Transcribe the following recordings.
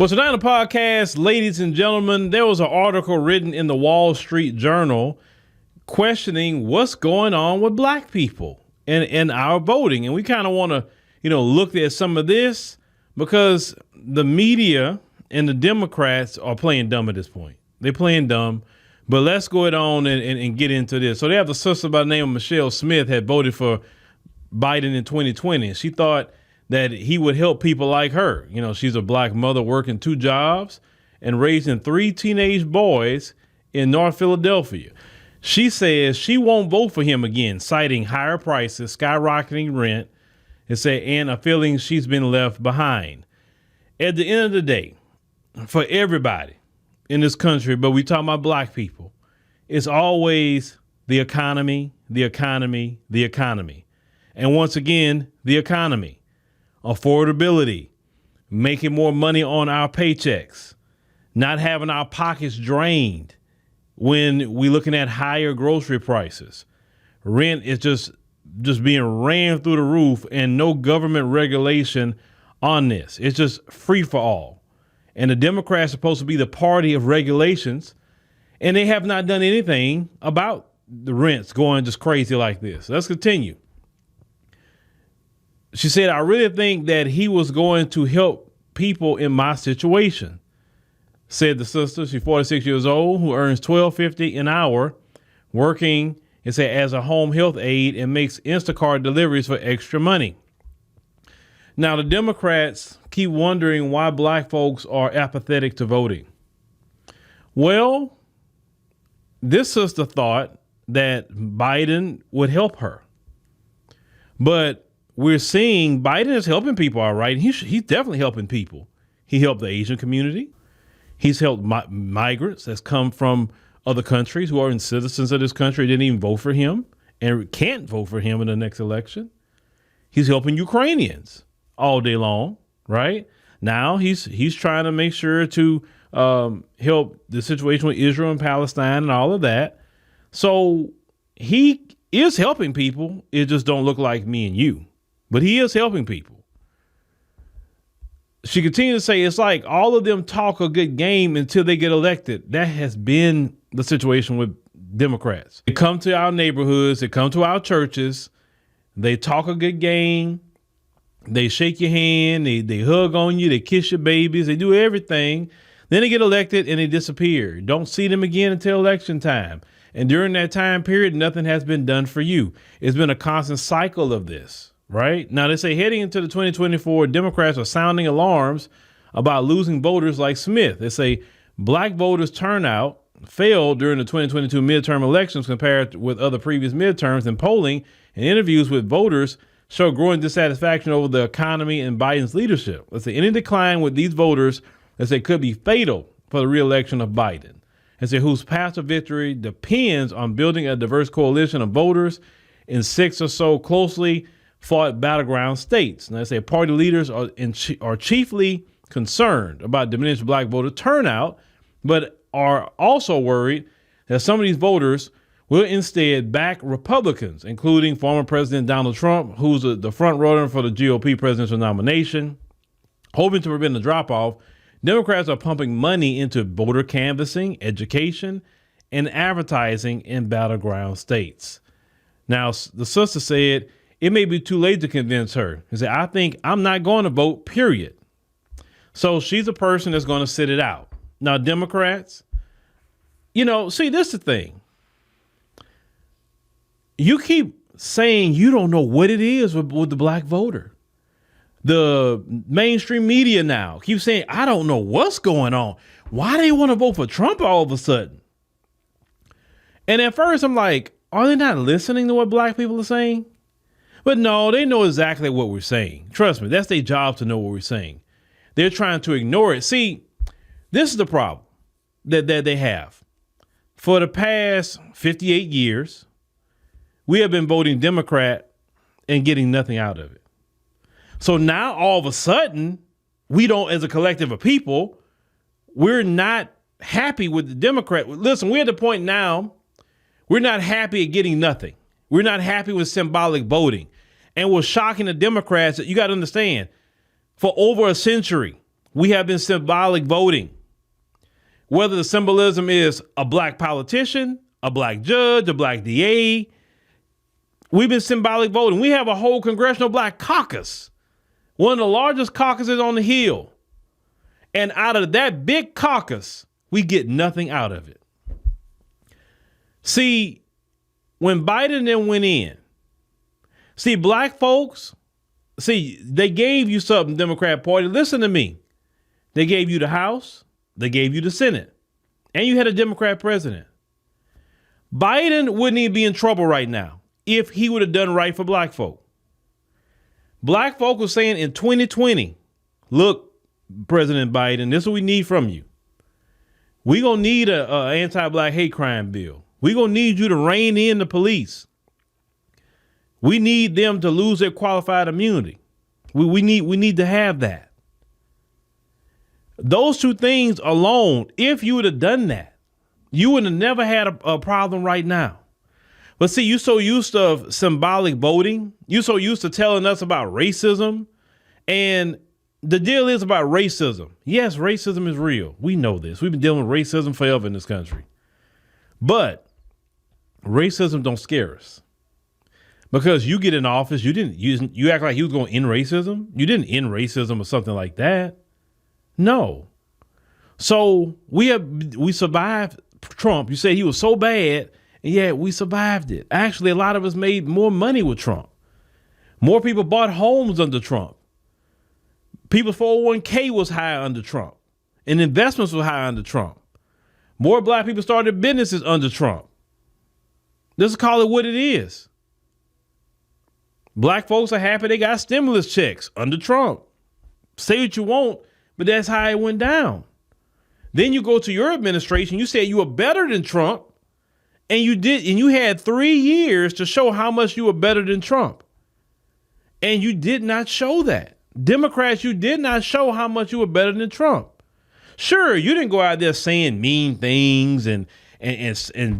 Well, tonight on the podcast, ladies and gentlemen, there was an article written in the Wall Street Journal questioning what's going on with black people and our voting. And we kind of want to, look at some of this because the media and the Democrats are playing dumb at this point. They're playing dumb. But let's go on and get into this. So they have a sister by the name of Michelle Smith had voted for Biden in 2020. She thought that he would help people like her. She's a black mother working 2 jobs and raising 3 teenage boys in North Philadelphia. She says she won't vote for him again, citing higher prices, skyrocketing rent, and a feeling she's been left behind. At the end of the day, for everybody in this country, but we talk about black people, it's always the economy, the economy, the economy. And once again, the economy. Affordability, making more money on our paychecks, not having our pockets drained when we're looking at higher grocery prices. Rent is just being ran through the roof and no government regulation on this. It's just free for all. And the Democrats are supposed to be the party of regulations, and they have not done anything about the rents going just crazy like this. Let's continue. She said, I really think that he was going to help people in my situation, said the sister. She's 46 years old, who earns $12.50 an hour, working as a home health aide and makes Instacart deliveries for extra money. Now, the Democrats keep wondering why black folks are apathetic to voting. Well, this sister thought that Biden would help her, but we're seeing Biden is helping people, all right. He's definitely helping people. He helped the Asian community. He's helped migrants that's come from other countries who aren't citizens of this country, didn't even vote for him and can't vote for him in the next election. He's helping Ukrainians all day long, right? Now he's trying to make sure to help the situation with Israel and Palestine and all of that. So he is helping people. It just don't look like me and you. But he is helping people. She continued to say it's like all of them talk a good game until they get elected. That has been the situation with Democrats. They come to our neighborhoods, they come to our churches, they talk a good game, they shake your hand, they hug on you, they kiss your babies, they do everything. Then they get elected and they disappear. Don't see them again until election time. And during that time period, nothing has been done for you. It's been a constant cycle of this. Right now, they say heading into the 2024, Democrats are sounding alarms about losing voters like Smith. They say black voters turnout failed during the 2022 midterm elections compared with other previous midterms, and polling and interviews with voters show growing dissatisfaction over the economy and Biden's leadership. Let's say any decline with these voters, they say, could be fatal for the reelection of Biden. They say whose path to victory depends on building a diverse coalition of voters in 6 or so closely fought battleground states. And they say party leaders are chiefly concerned about diminished black voter turnout, but are also worried that some of these voters will instead back Republicans, including former President Donald Trump, who's the front runner for the GOP presidential nomination. Hoping to prevent the drop-off, Democrats are pumping money into voter canvassing, education, and advertising in battleground states. Now, the sister said, it may be too late to convince her. She said, I think I'm not going to vote, period. So she's a person that's going to sit it out. Now, Democrats, see, this is the thing. You keep saying you don't know what it is with the black voter. The mainstream media now keeps saying, I don't know what's going on. Why do they want to vote for Trump all of a sudden? And at first I'm like, are they not listening to what black people are saying? But no, they know exactly what we're saying. Trust me, that's their job to know what we're saying. They're trying to ignore it. See, this is the problem that they have. For the past 58 years, we have been voting Democrat and getting nothing out of it. So now all of a sudden, we don't, as a collective of people, we're not happy with the Democrat. Listen, we're at the point now, we're not happy at getting nothing. We're not happy with symbolic voting. And what's shocking the Democrats, that you got to understand, for over a century, We have been symbolic voting. Whether the symbolism is a black politician, a black judge, a black DA, we've been symbolic voting. We have a whole congressional black caucus, one of the largest caucuses on the Hill. And out of that big caucus, we get nothing out of it. See, when Biden then went in, black folks, they gave you something, Democrat Party. Listen to me. They gave you the House. They gave you the Senate. And you had a Democrat president. Biden wouldn't even be in trouble right now if he would have done right for black folk. Black folk was saying in 2020, look, President Biden, this is what we need from you. We're going to need a anti-black hate crime bill. We're going to need you to rein in the police. We need them to lose their qualified immunity. We need to have that. Those two things alone, if you would have done that, you would have never had a problem right now. But see, you're so used to symbolic voting. You're so used to telling us about racism. And the deal is about racism. Yes, racism is real. We know this. We've been dealing with racism forever in this country. But racism don't scare us. Because you get in office, you act like you was going to end racism. You didn't end racism or something like that. No. So we survived Trump. You say he was so bad, and yeah, we survived it. Actually, a lot of us made more money with Trump. More people bought homes under Trump. People's 401k was higher under Trump, and investments were higher under Trump. More black people started businesses under Trump. Let's call it what it is. Black folks are happy they got stimulus checks under Trump. Say what you want, but that's how it went down. Then you go to your administration, you said you were better than Trump, and you had 3 years to show how much you were better than Trump. And you did not show that. Democrats, you did not show how much you were better than Trump. Sure, you didn't go out there saying mean things and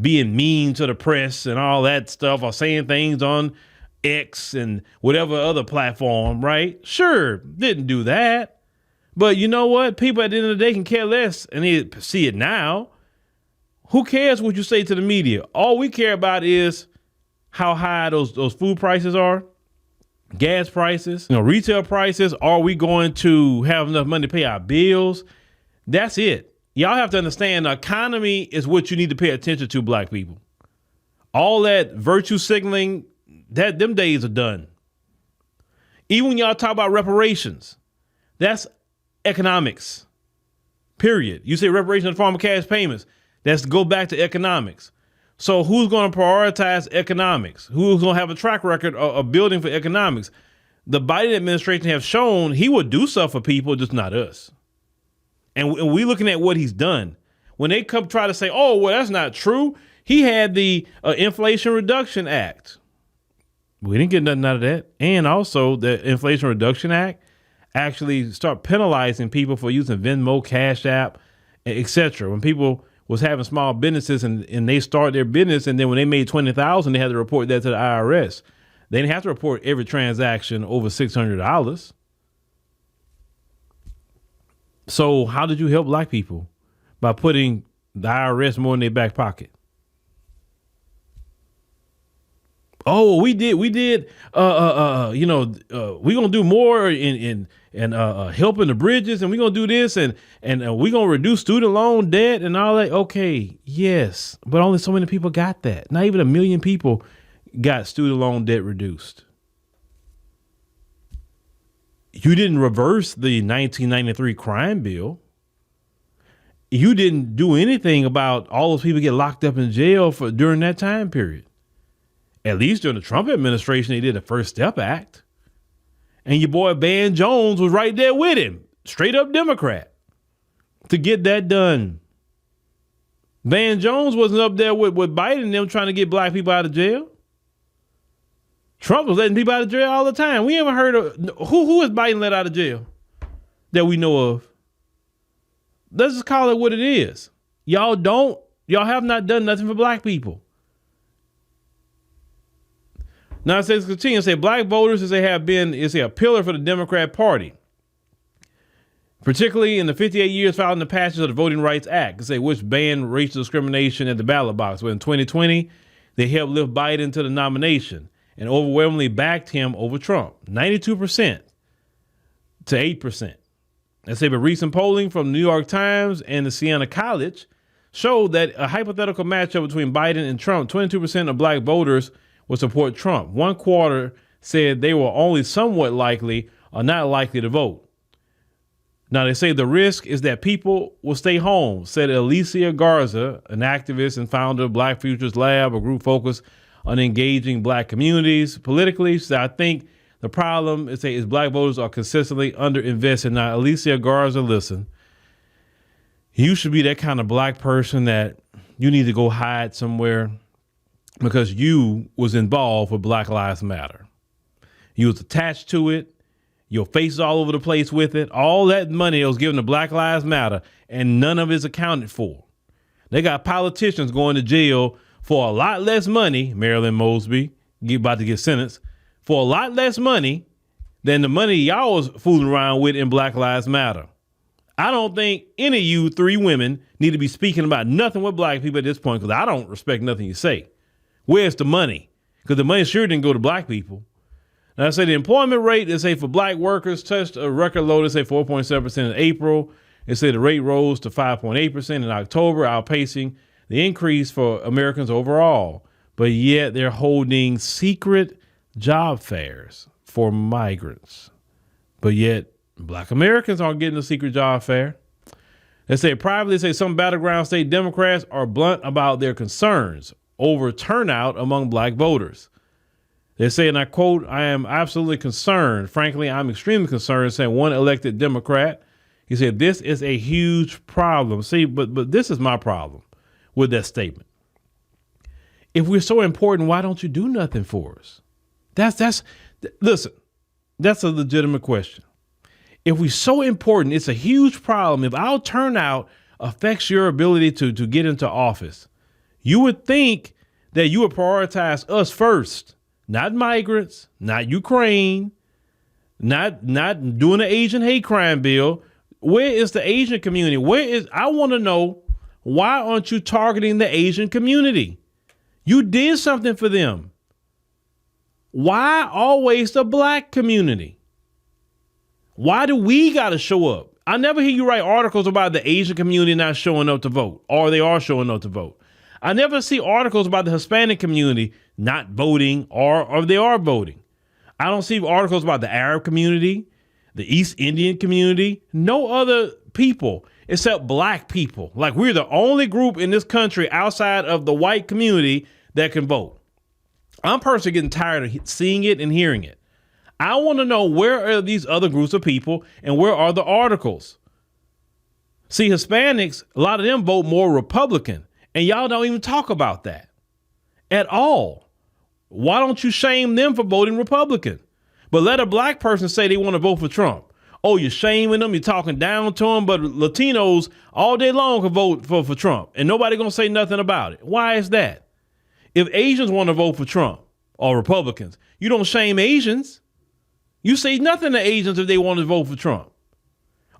being mean to the press and all that stuff, or saying things on X and whatever other platform, right? Sure, didn't do that. But you know what? People at the end of the day can care less, and they see it now. Who cares what you say to the media? All we care about is how high those food prices are, gas prices, retail prices. Are we going to have enough money to pay our bills? That's it. Y'all have to understand the economy is what you need to pay attention to, black people. All that virtue signaling, them days are done. Even when y'all talk about reparations, that's economics, period. You say reparations in the form of cash payments, that's go back to economics. So who's going to prioritize economics? Who's going to have a track record of building for economics? The Biden administration have shown he would do stuff for people, just not us. And we looking at what he's done. When they come try to say, oh, well, that's not true. He had the Inflation Reduction Act. We didn't get nothing out of that. And also the Inflation Reduction Act actually start penalizing people for using Venmo, Cash App, etc. When people was having small businesses and they start their business, and then when they made $20,000, they had to report that to the IRS. They didn't have to report every transaction over $600. So how did you help black people? By putting the IRS more in their back pocket. Oh, we did. We're gonna do more in helping the bridges, and we're gonna do this, and we're gonna reduce student loan debt and all that. Okay, yes, but only so many people got that. Not even 1 million people got student loan debt reduced. You didn't reverse the 1993 crime bill. You didn't do anything about all those people get locked up in jail during that time period. At least during the Trump administration, they did the First Step Act. And your boy Van Jones was right there with him, straight up Democrat, to get that done. Van Jones wasn't up there with Biden and them trying to get black people out of jail. Trump was letting people out of jail all the time. We haven't heard of who is Biden let out of jail that we know of. Let's just call it what it is. Y'all have not done nothing for black people. Now it says, continue to say black voters, as they have been, is a pillar for the Democrat Party. particularly in the 58 years following the passage of the Voting Rights Act, which banned racial discrimination at the ballot box. Well, in 2020, they helped lift Biden to the nomination and overwhelmingly backed him over Trump, 92% to 8%. They say, but recent polling from the New York Times and the Siena College showed that a hypothetical matchup between Biden and Trump, 22% of black voters would support Trump. One quarter said they were only somewhat likely or not likely to vote. Now, they say the risk is that people will stay home, said Alicia Garza, an activist and founder of Black Futures Lab, a group focused on engaging black communities politically. So I think the problem is black voters are consistently underinvested. Now, Alicia Garza, listen, you should be that kind of black person that you need to go hide somewhere because you was involved with Black Lives Matter. You was attached to it. Your face is all over the place with it. All that money that was given to Black Lives Matter, and none of it's accounted for. They got politicians going to jail for a lot less money. Marilyn Mosby about to get sentenced for a lot less money than the money y'all was fooling around with in Black Lives Matter. I don't think any of you three women need to be speaking about nothing with black people at this point, because I don't respect nothing you say. Where's the money? Because the money sure didn't go to black people. Now, I say the employment rate, they say for black workers touched a record low, they say 4.7% in April. They say the rate rose to 5.8% in October, outpacing the increase for Americans overall. But yet they're holding secret job fairs for migrants. But yet black Americans aren't getting a secret job fair. They say privately, say some battleground state Democrats are blunt about their concerns over turnout among black voters. They say, and I quote, "I am absolutely concerned. Frankly, I'm extremely concerned," saying one elected Democrat. He said, "This is a huge problem." See, but this is my problem with that statement. If we're so important, why don't you do nothing for us? Listen, that's a legitimate question. If we're so important, it's a huge problem. If our turnout affects your ability to get into office, you would think that you would prioritize us first. Not migrants, not Ukraine, not doing the Asian hate crime bill. Where is the Asian community? I want to know, why aren't you targeting the Asian community? You did something for them. Why always the black community? Why do we got to show up? I never hear you write articles about the Asian community not showing up to vote, or they are showing up to vote. I never see articles about the Hispanic community not voting or they are voting. I don't see articles about the Arab community, the East Indian community, no other people except black people. Like, we're the only group in this country outside of the white community that can vote. I'm personally getting tired of seeing it and hearing it. I want to know, where are these other groups of people and where are the articles? See, Hispanics, a lot of them vote more Republican, and y'all don't even talk about that at all. Why don't you shame them for voting Republican? But let a black person say they want to vote for Trump. Oh, you're shaming them, you're talking down to them, but Latinos all day long can vote for Trump, and nobody gonna say nothing about it. Why is that? If Asians want to vote for Trump or Republicans, you don't shame Asians. You say nothing to Asians if they want to vote for Trump.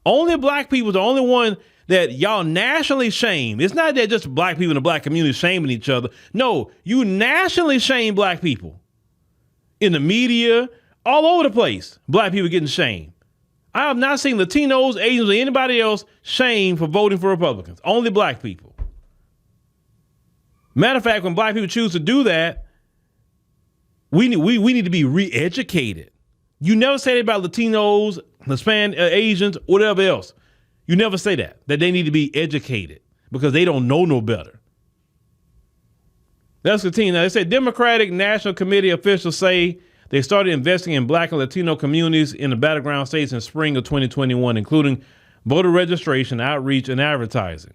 Only black people are the only one that y'all nationally shame. It's not that just black people in the black community shaming each other. No, you nationally shame black people. In the media, all over the place, black people getting shamed. I have not seen Latinos, Asians, or anybody else shamed for voting for Republicans. Only black people. Matter of fact, when black people choose to do that, we need to be re-educated. You never say that about Latinos, Hispanic, Asians, whatever else. You never say that they need to be educated because they don't know no better. Let's continue. Now, they say Democratic National Committee officials say they started investing in black and Latino communities in the battleground states in spring of 2021, including voter registration, outreach, and advertising.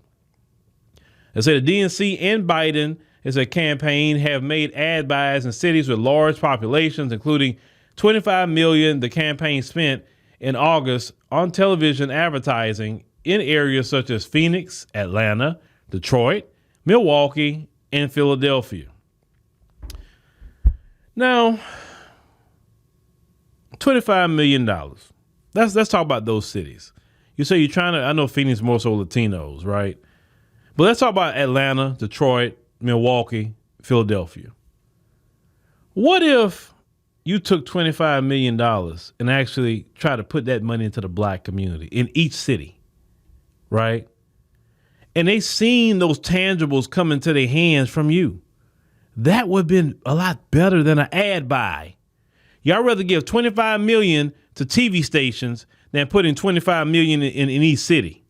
They say the DNC and Biden, as a campaign, have made ad buys in cities with large populations, including $25 million the campaign spent in August on television advertising in areas such as Phoenix, Atlanta, Detroit, Milwaukee, and Philadelphia. Now, $25 million. Let's talk about those cities. You say you're trying to, I know Phoenix more so Latinos, right? But let's talk about Atlanta, Detroit, Milwaukee, Philadelphia. What if you took $25 million and actually tried to put that money into the black community in each city, right? And they seen those tangibles come into their hands from you. That would have been a lot better than an ad buy. Y'all rather give $25 million to TV stations than putting $25 million in each city.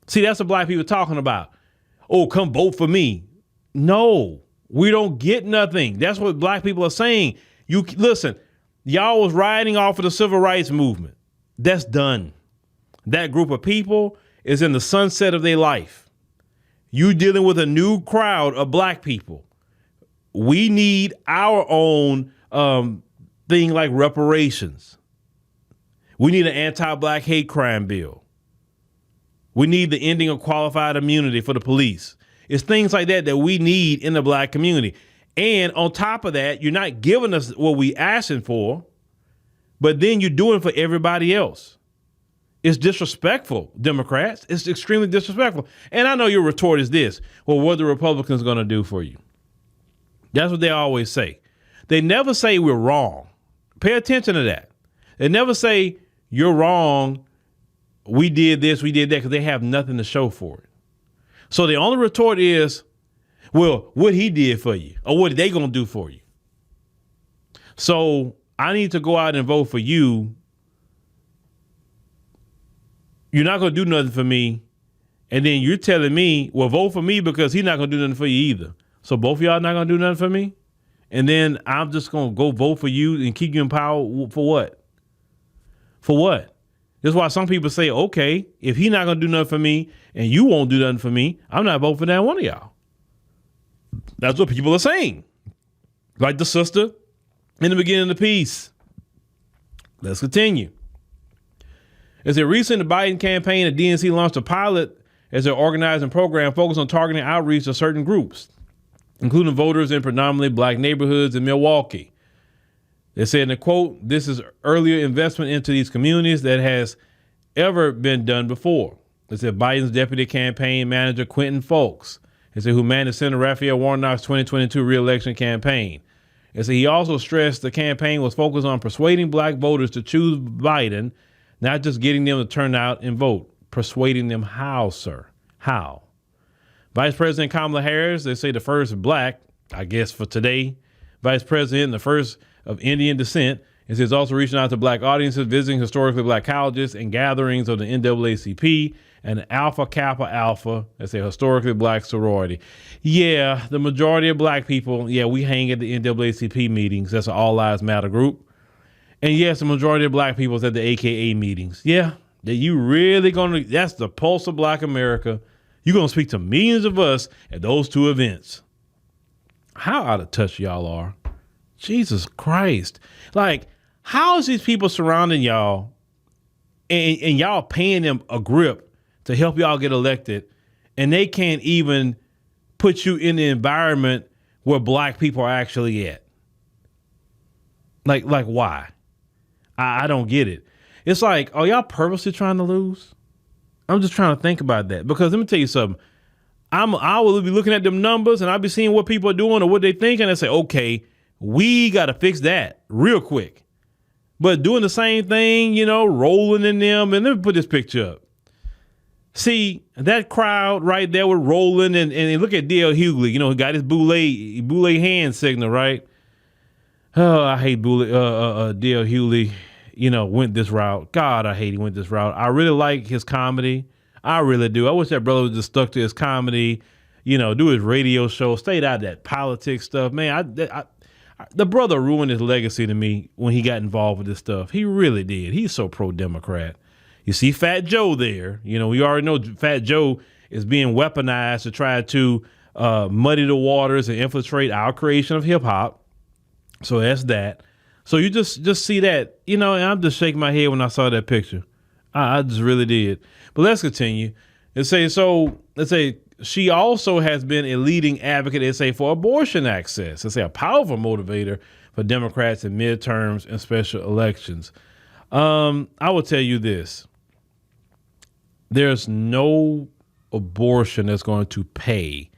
See, that's what black people talking about. Oh, come vote for me. No, we don't get nothing. That's what black people are saying. You listen, y'all was riding off of the civil rights movement. That's done. That group of people is in the sunset of their life. You dealing with a new crowd of black people. We need our own thing like reparations. We need an anti-black hate crime bill. We need the ending of qualified immunity for the police. It's things like that that we need in the black community. And on top of that, you're not giving us what we asking for, but then you're doing for everybody else. It's disrespectful, Democrats. It's extremely disrespectful. And I know your retort is this. Well, what are the Republicans going to do for you? That's what they always say. They never say we're wrong. Pay attention to that. They never say you're wrong. We did this, we did that, because they have nothing to show for it. So the only retort is, well, what he did for you, or what are they going to do for you? So I need to go out and vote for you. You're not going to do nothing for me. And then you're telling me, well, vote for me because he's not going to do nothing for you either. So both of y'all not going to do nothing for me? And then I'm just going to go vote for you and keep you in power for what? For what? That's why some people say, okay, if he's not going to do nothing for me and you won't do nothing for me, I'm not voting for that one of y'all. That's what people are saying. Like the sister in the beginning of the piece. Let's continue. As a recent Biden campaign, the DNC launched a pilot as their organizing program focused on targeting outreach to certain groups, including voters in predominantly black neighborhoods in Milwaukee. They said in the quote, this is earlier investment into these communities that has ever been done before. They said Biden's deputy campaign manager, Quentin Folks, they said, who managed Senator Raphael Warnock's 2022 reelection campaign. They said he also stressed the campaign was focused on persuading black voters to choose Biden, not just getting them to turn out and vote. Persuading them how, sir? How? Vice President Kamala Harris, they say the first black, I guess for today, vice president, the first of Indian descent, is also reaching out to black audiences, visiting historically black colleges and gatherings of the NAACP and Alpha Kappa Alpha, that's a historically black sorority. Yeah, the majority of black people, we hang at the NAACP meetings. That's an All Lives Matter group. And yes, the majority of black people is at the AKA meetings. Yeah, that you really gonna, that's the pulse of black America. You're gonna speak to millions of us at those two events. How out of touch y'all are. Jesus Christ. Like, how is these people surrounding y'all and y'all paying them a grip to help y'all get elected, and they can't even put you in the environment where black people are actually at? Like why? I don't get it. It's like, are y'all purposely trying to lose? I'm just trying to think about that, because let me tell you something. I will be looking at them numbers and I'll be seeing what people are doing or what they think, and I say, okay, we got to fix that real quick. But doing the same thing, rolling in them, and let me put this picture up. See, that crowd right there with rolling, and look at D.L. Hughley, he got his boule hand signal, right? Oh, I hate D.L. Hughley, went this route. God, I hate he went this route. I really like his comedy. I really do. I wish that brother was just stuck to his comedy, do his radio show, stayed out of that politics stuff. Man, the brother ruined his legacy to me when he got involved with this stuff. He really did. He's so pro-Democrat. You see Fat Joe there. We already know Fat Joe is being weaponized to try to muddy the waters and infiltrate our creation of hip hop. So that's that. So you just see that, and I'm just shaking my head when I saw that picture. I just really did. But let's continue. Let's say she also has been a leading advocate, for abortion access. A powerful motivator for Democrats in midterms and special elections. I will tell you this. There's no abortion that's going to pay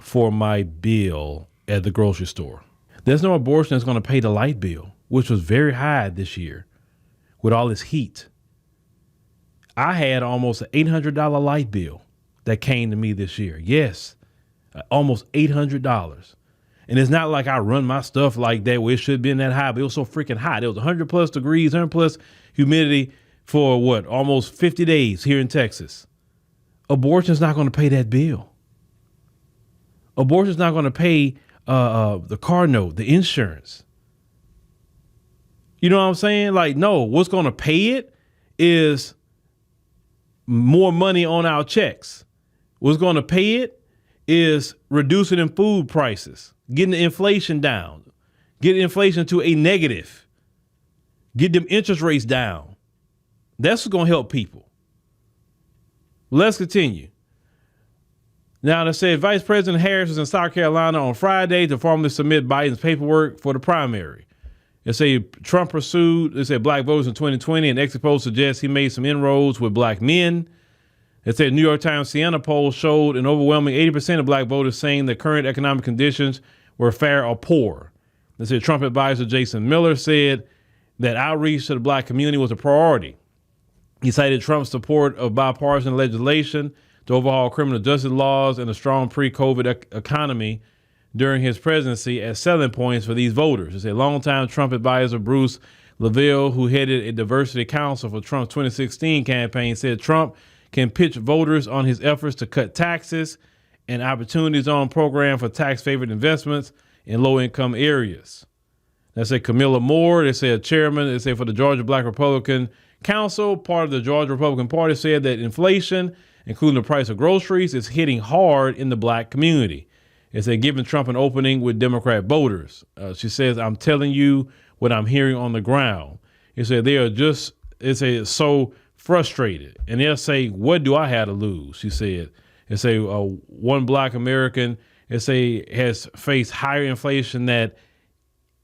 for my bill at the grocery store. There's no abortion that's going to pay the light bill, which was very high this year with all this heat. I had almost an $800 light bill that came to me this year. Yes, almost $800. And it's not like I run my stuff like that where it should have been that high, but it was so freaking hot. It was 100 plus degrees, 100 plus humidity for almost 50 days here in Texas. Abortion's not going to pay that bill. Abortion's not going to pay the car note, the insurance. You know what I'm saying? Like, no, what's going to pay it is more money on our checks. What's going to pay it is reducing in food prices, getting the inflation down, getting inflation to a negative, get them interest rates down. That's what's going to help people. Let's continue. Now, they said Vice President Harris was in South Carolina on Friday to formally submit Biden's paperwork for the primary. They say Trump pursued, they said, black voters in 2020, and exit polls suggest he made some inroads with black men. They said New York Times Siena poll showed an overwhelming 80% of black voters saying the current economic conditions were fair or poor. They said Trump advisor Jason Miller said that outreach to the black community was a priority. He cited Trump's support of bipartisan legislation to overhaul criminal justice laws and a strong pre-COVID economy during his presidency as selling points for these voters. He said longtime Trump advisor Bruce LaVille, who headed a diversity council for Trump's 2016 campaign, said Trump can pitch voters on his efforts to cut taxes and opportunity zone program for tax-favored investments in low-income areas. They said Camilla Moore, they said chairman, they said for the Georgia Black Republican Council, part of the Georgia Republican Party, said that inflation, including the price of groceries, is hitting hard in the black community. It said giving Trump an opening with Democrat voters. She says, I'm telling you what I'm hearing on the ground. It said they are just, so frustrated. And they'll say, what do I have to lose? She said, it say one black American, it say has faced higher inflation than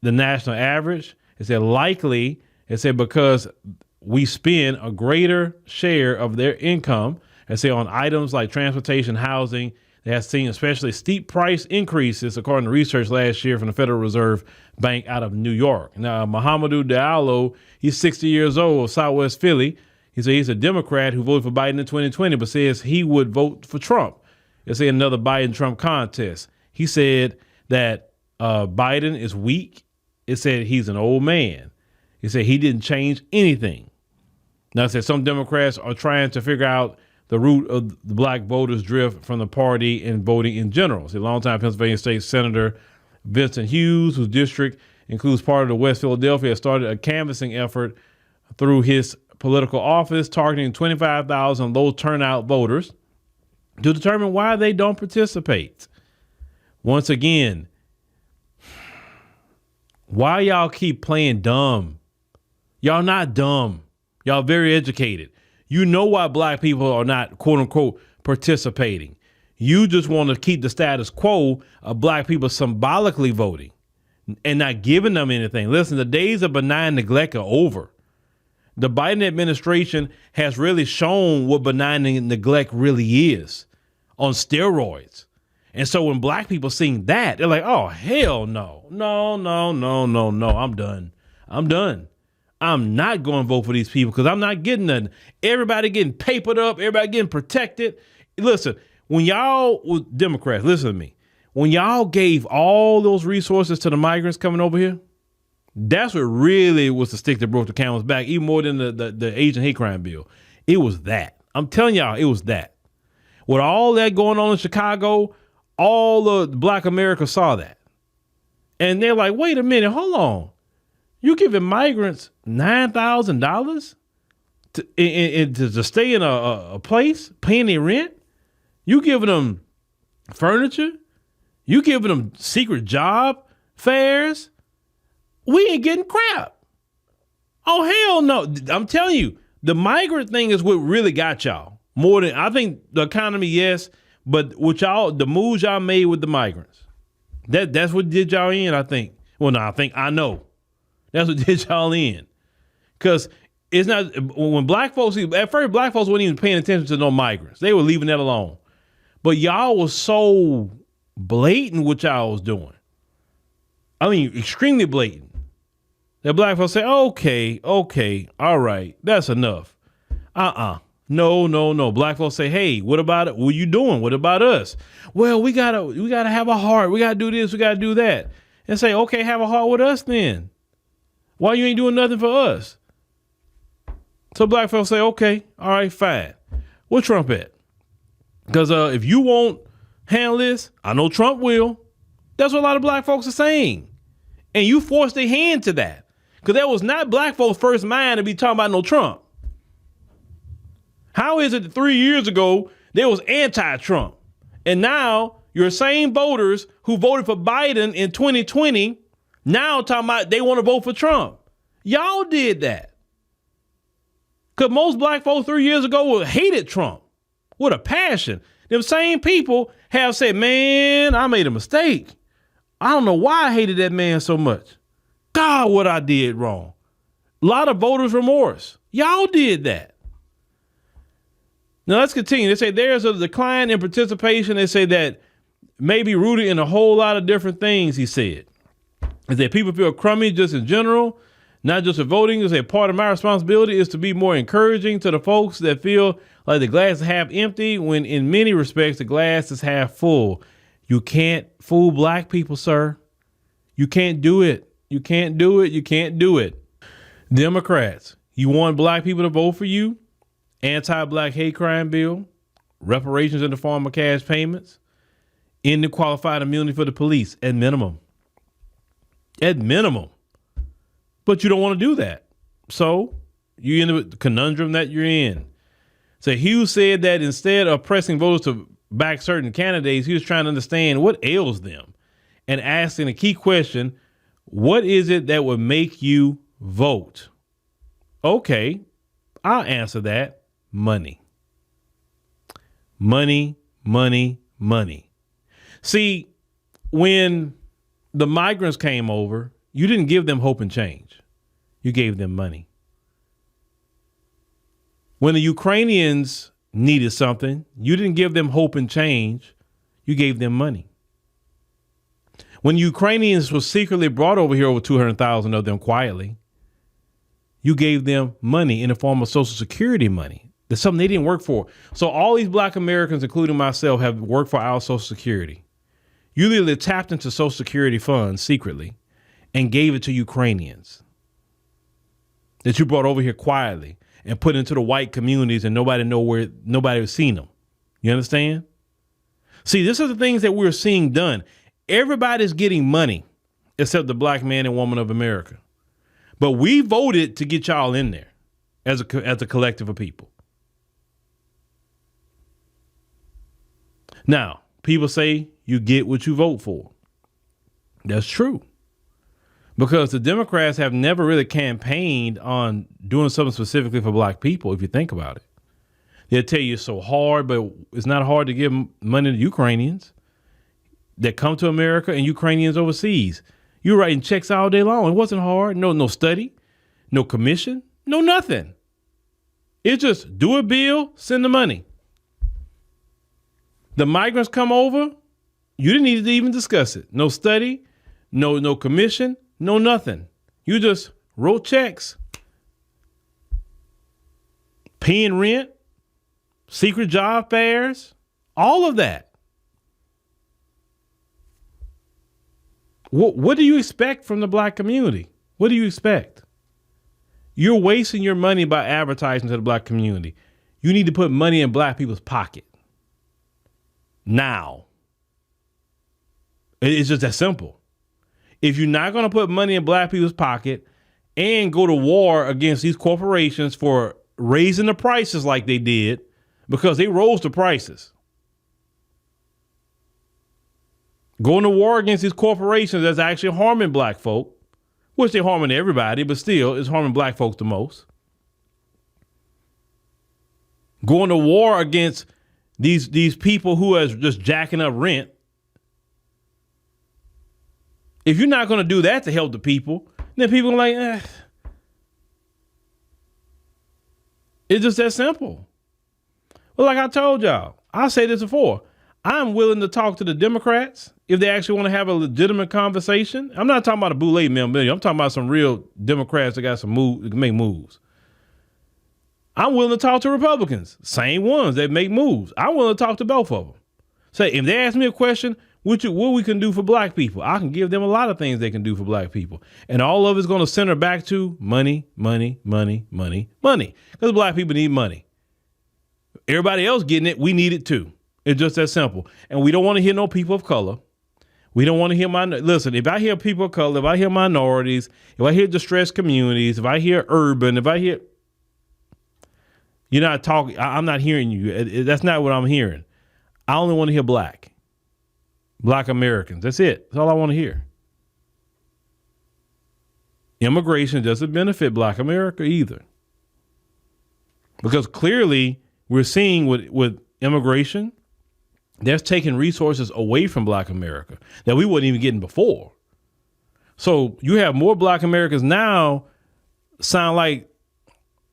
the national average. It said likely, it said because we spend a greater share of their income, it say on items like transportation, housing. They have seen especially steep price increases, according to research last year from the Federal Reserve Bank out of New York. Now, Muhammadu Diallo, he's 60 years old of Southwest Philly. He said he's a Democrat who voted for Biden in 2020, but says he would vote for Trump. It's another Biden-Trump contest. He said that Biden is weak. It said he's an old man. He said he didn't change anything. Now, it said some Democrats are trying to figure out the root of the black voters' drift from the party and voting in general. The longtime Pennsylvania State Senator Vincent Hughes, whose district includes part of the West Philadelphia, has started a canvassing effort through his political office targeting 25,000 low turnout voters to determine why they don't participate. Once again, why y'all keep playing dumb? Y'all not dumb. Y'all very educated. You know why black people are not, quote unquote, participating. You just want to keep the status quo of black people symbolically voting and not giving them anything. Listen, the days of benign neglect are over. The Biden administration has really shown what benign neglect really is on steroids. And so when black people seeing that, they're like, oh, hell no, I'm done. I'm not going to vote for these people because I'm not getting nothing. Everybody getting papered up. Everybody getting protected. Listen, when y'all, Democrats, listen to me. When y'all gave all those resources to the migrants coming over here, that's what really was the stick that broke the camel's back, even more than the Asian hate crime bill. It was that. I'm telling y'all, it was that. With all that going on in Chicago, all of Black America saw that. And they're like, wait a minute, hold on. You giving migrants $9,000 to stay in a place, paying their rent? You giving them furniture? You giving them secret job fairs? We ain't getting crap. Oh, hell no. I'm telling you, the migrant thing is what really got y'all. More than, I think the economy, yes, but what y'all, the moves y'all made with the migrants, that's what did y'all in, I think. Well, no, I know. That's what did y'all in. Because It's not when black folks, at first black folks weren't even paying attention to no migrants. They were leaving that alone. But y'all was so blatant what y'all was doing. I mean, extremely blatant. That black folks say, okay, all right, that's enough. No. Black folks say, hey, what about it? What are you doing? What about us? Well, we gotta have a heart. We gotta do this. We gotta do that. And say, okay, have a heart with us then. Why you ain't doing nothing for us? So black folks say, okay, all right, fine. Where Trump at? Because if you won't handle this, I know Trump will. That's what a lot of black folks are saying. And you forced their hand to that. Because that was not black folks' first mind to be talking about no Trump. How is it that 3 years ago, there was anti-Trump? And now your same voters who voted for Biden in 2020, now talking about they want to vote for Trump. Y'all did that. Because most black folks 3 years ago hated Trump with a passion. Them same people have said, man, I made a mistake. I don't know why I hated that man so much. God, what I did wrong. A lot of voters' remorse. Y'all did that. Now let's continue. They say there's a decline in participation. They say that may be rooted in a whole lot of different things, he said. Is that people feel crummy just in general, not just for voting. Is a part of my responsibility is to be more encouraging to the folks that feel like the glass is half empty when in many respects the glass is half full. You can't fool black people, sir. You can't do it. You can't do it. You can't do it. Democrats, you want black people to vote for you? Anti-black hate crime bill, reparations in the form of cash payments, ending qualified immunity for the police at minimum. At minimum. But you don't want to do that. So you end up with the conundrum that you're in. So Hughes said that instead of pressing voters to back certain candidates, he was trying to understand what ails them and asking a key question, what is it that would make you vote? Okay, I'll answer that. Money. See, when the migrants came over, you didn't give them hope and change. You gave them money. When the Ukrainians needed something, you didn't give them hope and change. You gave them money. When Ukrainians were secretly brought over here, over 200,000 of them quietly, you gave them money in the form of Social Security money. That's something they didn't work for. So all these black Americans, including myself, have worked for our Social Security. You literally tapped into Social Security funds secretly and gave it to Ukrainians that you brought over here quietly and put into the white communities and nobody was seeing them. You understand? See, this is the things that we're seeing done. Everybody's getting money except the black man and woman of America. But we voted to get y'all in there as a collective of people. Now, people say you get what you vote for. That's true. Because the Democrats have never really campaigned on doing something specifically for black people, if you think about it. They'll tell you it's so hard, but it's not hard to give money to Ukrainians that come to America and Ukrainians overseas. You're writing checks all day long. It wasn't hard. No study, no commission, no nothing. It's just do a bill, send the money. The migrants come over, you didn't need to even discuss it. No study, no commission, no nothing. You just wrote checks, paying rent, secret job fairs, all of that. What do you expect from the black community? What do you expect? You're wasting your money by advertising to the black community. You need to put money in black people's pocket. Now. It's just that simple. If you're not going to put money in black people's pocket and go to war against these corporations for raising the prices like they did, because they rose the prices. Going to war against these corporations that's actually harming black folk, which they're harming everybody, but still it's harming black folks the most. Going to war against these people who are just jacking up rent. If you're not going to do that to help the people, then people are like, It's just that simple. Well, like I told y'all, I say this before. I'm willing to talk to the Democrats if they actually want to have a legitimate conversation. I'm not talking about a boule member. I'm talking about some real Democrats that got some that can make moves. I'm willing to talk to Republicans, same ones that make moves. I'm willing to talk to both of them. Say, if they ask me a question, what we can do for black people, I can give them a lot of things they can do for black people. And all of it's going to center back to money, money, money, money, money. Because black people need money. Everybody else getting it, we need it too. It's just that simple. And we don't want to hear no people of color. We don't want to hear listen, if I hear people of color, if I hear minorities, if I hear distressed communities, if I hear urban, if I hear, you're not talking, I'm not hearing you. That's not what I'm hearing. I only want to hear black Americans. That's it. That's all I want to hear. Immigration doesn't benefit black America either. Because clearly we're seeing with immigration, that's taking resources away from black America that we wasn't even getting before. So you have more black Americans now sound like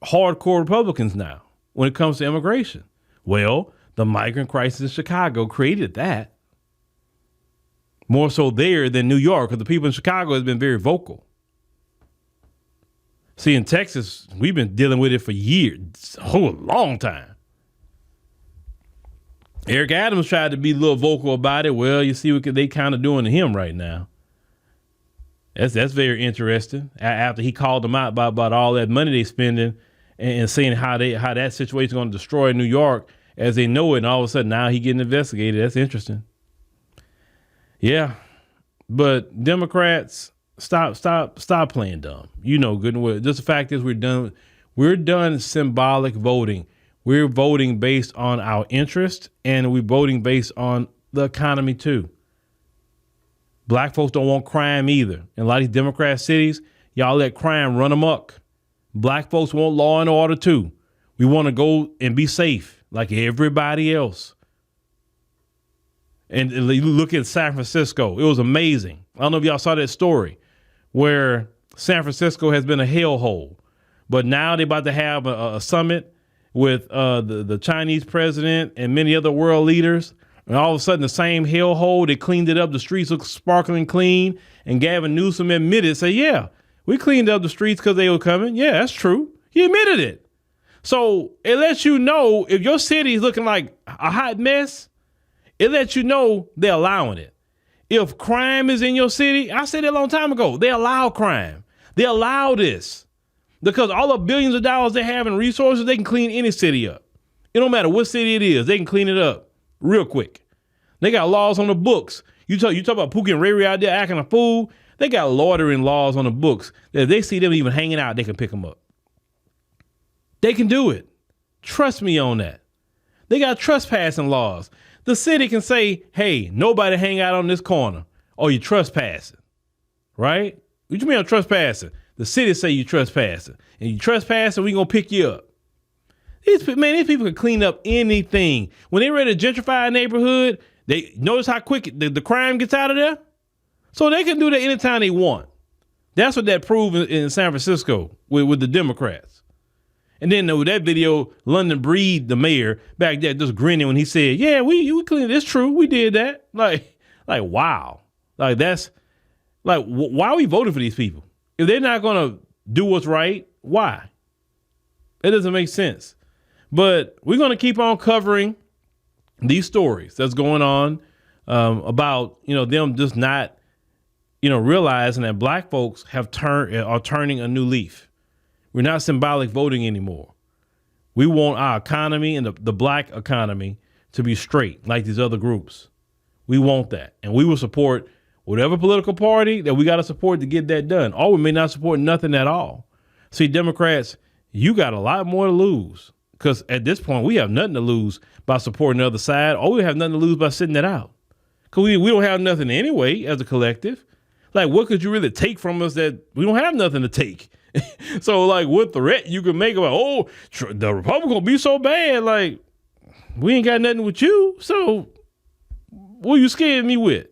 hardcore Republicans now when it comes to immigration. Well, the migrant crisis in Chicago created that. More so there than New York, because the people in Chicago has been very vocal. See, in Texas, we've been dealing with it for years, a whole long time. Eric Adams tried to be a little vocal about it. Well, you see what they kind of doing to him right now. That's very interesting. After he called them out about all that money they spending and seeing how that situation is going to destroy New York as they know it, and all of a sudden now he getting investigated. That's interesting. Yeah, but Democrats, stop playing dumb. You know good and well. Just the fact is we're done symbolic voting. We're voting based on our interest, and we're voting based on the economy too. Black folks don't want crime either. In a lot of these Democrat cities, y'all let crime run amok. Black folks want law and order too. We want to go and be safe like everybody else. And you look at San Francisco, it was amazing. I don't know if y'all saw that story where San Francisco has been a hellhole, but now they're about to have a summit with the Chinese president and many other world leaders. And all of a sudden, the same hellhole, they cleaned it up. The streets look sparkling clean. And Gavin Newsom admitted, say, yeah, we cleaned up the streets because they were coming. Yeah, that's true. He admitted it. So it lets you know if your city is looking like a hot mess, it lets you know they're allowing it. If crime is in your city, I said it a long time ago, they allow crime. They allow this because all the billions of dollars they have in resources, they can clean any city up. It don't matter what city it is. They can clean it up real quick. They got laws on the books. You talk about Pookie and Riri out there acting a fool. They got loitering laws on the books that if they see them even hanging out, they can pick them up. They can do it. Trust me on that. They got trespassing laws. The city can say, hey, nobody hang out on this corner or you trespassing, right? What you mean on trespassing? The city say you trespassing and you trespassing, we gonna pick you up. These people can clean up anything. When they ready to gentrify a neighborhood, they notice how quick the crime gets out of there. So they can do that anytime they want. That's what that proved in San Francisco with the Democrats. And then with that video, London Breed, the mayor, back there just grinning when he said, yeah, we cleaned it. It's true. We did that. Like, wow. Like, that's like, why are we voting for these people? If they're not going to do what's right, why? It doesn't make sense. But we're going to keep on covering these stories that's going on about, them just not, realizing that black folks are turning a new leaf. We're not symbolic voting anymore. We want our economy and the black economy to be straight like these other groups. We want that. And we will support whatever political party that we got to support to get that done. Or we may not support nothing at all. See, Democrats, you got a lot more to lose because at this point we have nothing to lose by supporting the other side, or we have nothing to lose by sitting it out because we don't have nothing anyway as a collective. Like, what could you really take from us that we don't have nothing to take? So, like, what threat you can make about, the Republican will be so bad, like, we ain't got nothing with you, so what are you scaring me with?